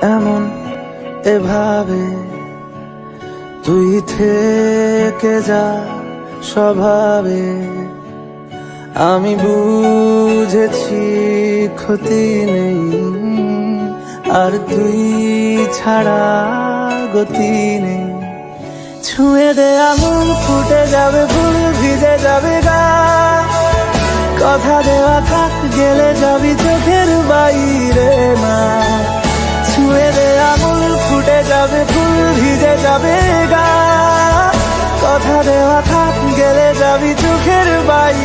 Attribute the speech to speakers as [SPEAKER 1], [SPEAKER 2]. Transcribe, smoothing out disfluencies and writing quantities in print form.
[SPEAKER 1] এমন এভাবে তুই থেকে যা স্বভাবে। আমি বুঝেছি ক্ষতি নেই, আর তুই ছাড়া গতি নেই। ছুঁয়ে দে আঙুল, ফুটে যাবে ফুল, ভিজে যাবে গা। কথা দেওয়া থাক, গেলে যাবি চোখের বাইরে না। ছুঁয়ে দে আঙুল, ফুটে যাবে ফুল, ভিজে যাবে গা। কথা দেওয়া থাক, গেলে যাবি চোখের বাইরে।